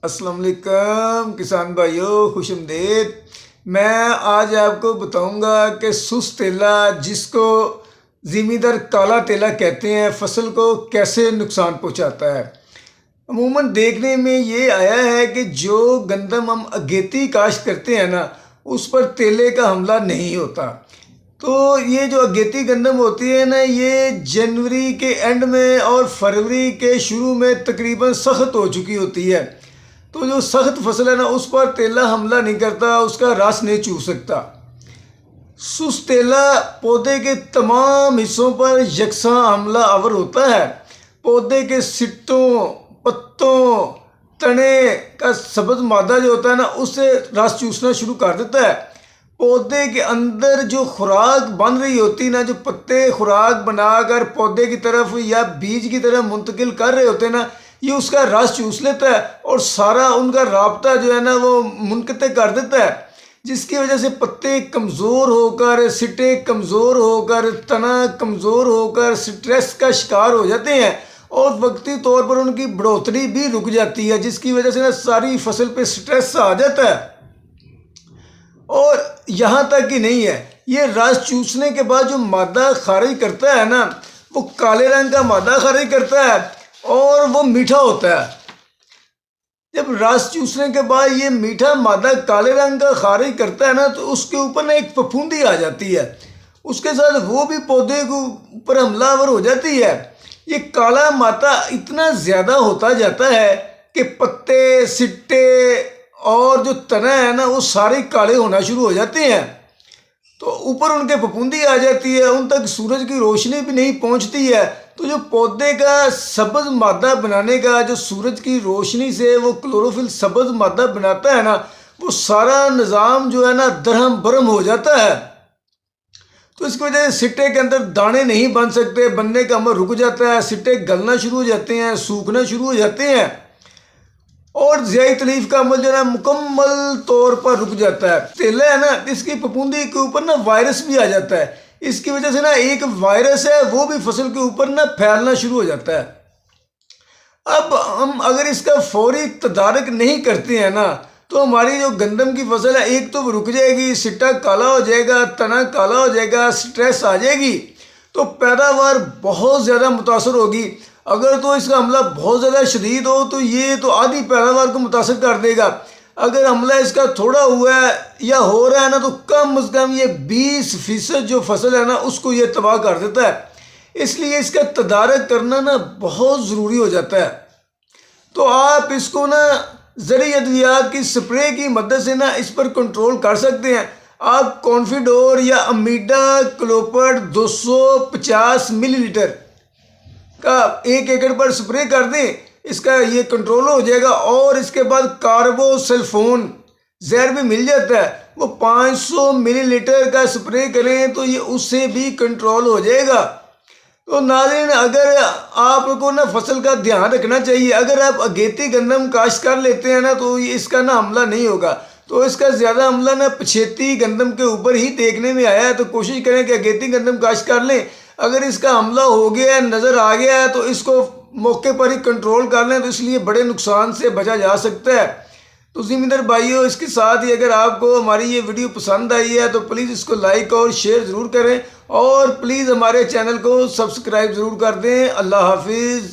السلام علیکم کسان بھائیوں، خوش آمدید۔ میں آج آپ کو بتاؤں گا کہ سست تیلا، جس کو زمیندار کالا تیلا کہتے ہیں، فصل کو کیسے نقصان پہنچاتا ہے۔ عموماً دیکھنے میں یہ آیا ہے کہ جو گندم ہم اگیتی کاشت کرتے ہیں نا، اس پر تیلے کا حملہ نہیں ہوتا۔ تو یہ جو اگیتی گندم ہوتی ہے نا، یہ جنوری کے اینڈ میں اور فروری کے شروع میں تقریباً سخت ہو چکی ہوتی ہے۔ تو جو سخت فصل ہے نا، اس پر تیلا حملہ نہیں کرتا، اس کا رس نہیں چو سکتا۔ سست تیلا پودے کے تمام حصوں پر یکساں حملہ آور ہوتا ہے۔ پودے کے سٹوں، پتوں، تنے کا سبز مادہ جو ہوتا ہے نا، اس سے رس چوسنا شروع کر دیتا ہے۔ پودے کے اندر جو خوراک بن رہی ہوتی نا، جو پتے خوراک بنا کر پودے کی طرف یا بیج کی طرف منتقل کر رہے ہوتے ہیں نا، یہ اس کا رس چوس لیتا ہے اور سارا ان کا رابطہ جو ہے نا وہ منقطع کر دیتا ہے، جس کی وجہ سے پتے کمزور ہو کر، سٹے کمزور ہو کر، تنا کمزور ہو کر سٹریس کا شکار ہو جاتے ہیں اور وقتی طور پر ان کی بڑھوتری بھی رک جاتی ہے، جس کی وجہ سے نا ساری فصل پہ سٹریس آ جاتا ہے۔ اور یہاں تک ہی نہیں ہے، یہ رس چوسنے کے بعد جو مادہ خارج کرتا ہے نا، وہ کالے رنگ کا مادہ خارج کرتا ہے اور وہ میٹھا ہوتا ہے۔ جب رس چوسنے کے بعد یہ میٹھا مادہ کالے رنگ کا خارج کرتا ہے نا، تو اس کے اوپر نا ایک پھپھوندی آ جاتی ہے، اس کے ساتھ وہ بھی پودے کے اوپر حملہ آور ہو جاتی ہے۔ یہ کالا مادہ اتنا زیادہ ہوتا جاتا ہے کہ پتے، سٹے اور جو تنا ہے نا، وہ سارے کالے ہونا شروع ہو جاتے ہیں۔ تو اوپر ان کے پھپھوندی آ جاتی ہے، ان تک سورج کی روشنی بھی نہیں پہنچتی ہے۔ تو جو پودے کا سبز مادہ بنانے کا، جو سورج کی روشنی سے وہ کلوروفل سبز مادہ بناتا ہے نا، وہ سارا نظام جو ہے نا درہم برہم ہو جاتا ہے۔ تو اس کی وجہ سے سٹے کے اندر دانے نہیں بن سکتے، بننے کا عمل رک جاتا ہے، سٹے گلنا شروع ہو جاتے ہیں، سوکھنا شروع ہو جاتے ہیں اور زیائی تلیف کا عمل جو ہے مکمل طور پر رک جاتا ہے۔ تیلا ہے نا، اس کی پھپھوندی کے اوپر نا وائرس بھی آ جاتا ہے، اس کی وجہ سے نا ایک وائرس ہے، وہ بھی فصل کے اوپر نا پھیلنا شروع ہو جاتا ہے۔ اب ہم اگر اس کا فوری تدارک نہیں کرتے ہیں نا، تو ہماری جو گندم کی فصل ہے، ایک تو وہ رک جائے گی، سٹا کالا ہو جائے گا، تنا کالا ہو جائے گا، سٹریس آ جائے گی، تو پیداوار بہت زیادہ متاثر ہوگی۔ اگر تو اس کا حملہ بہت زیادہ شدید ہو تو یہ تو آدھی پیداوار کو متاثر کر دے گا۔ اگر حملہ اس کا تھوڑا ہوا ہے یا ہو رہا ہے نا، تو کم از کم یہ 20% جو فصل ہے نا، اس کو یہ تباہ کر دیتا ہے۔ اس لیے اس کا تدارک کرنا نا بہت ضروری ہو جاتا ہے۔ تو آپ اس کو نا زرعی ادویات کی سپرے کی مدد سے نا اس پر کنٹرول کر سکتے ہیں۔ آپ کانفیڈور یا امیڈا کلوپرڈ 250 ملی لیٹر کا 1 ایکڑ پر سپرے کر دیں، اس کا یہ کنٹرول ہو جائے گا۔ اور اس کے بعد کاربو سلفون زہر بھی مل جاتا ہے، وہ 500 ملی لیٹر کا سپرے کریں تو یہ اس سے بھی کنٹرول ہو جائے گا۔ تو ناظرین، اگر آپ کو نا فصل کا دھیان رکھنا چاہیے، اگر آپ اگیتی گندم کاشت کر لیتے ہیں نا، تو اس کا نا حملہ نہیں ہوگا۔ تو اس کا زیادہ حملہ نا پچھیتی گندم کے اوپر ہی دیکھنے میں آیا ہے، تو کوشش کریں کہ اگیتی گندم کاشت کر لیں۔ اگر اس کا حملہ ہو گیا ہے، نظر آ گیا ہے، تو اس کو موقع پر ہی کنٹرول کر لیں، تو اس لیے بڑے نقصان سے بچا جا سکتا ہے۔ تو زمیندار بھائیوں، اس کے ساتھ ہی اگر آپ کو ہماری یہ ویڈیو پسند آئی ہے تو پلیز اس کو لائک اور شیئر ضرور کریں، اور پلیز ہمارے چینل کو سبسکرائب ضرور کر دیں۔ اللہ حافظ۔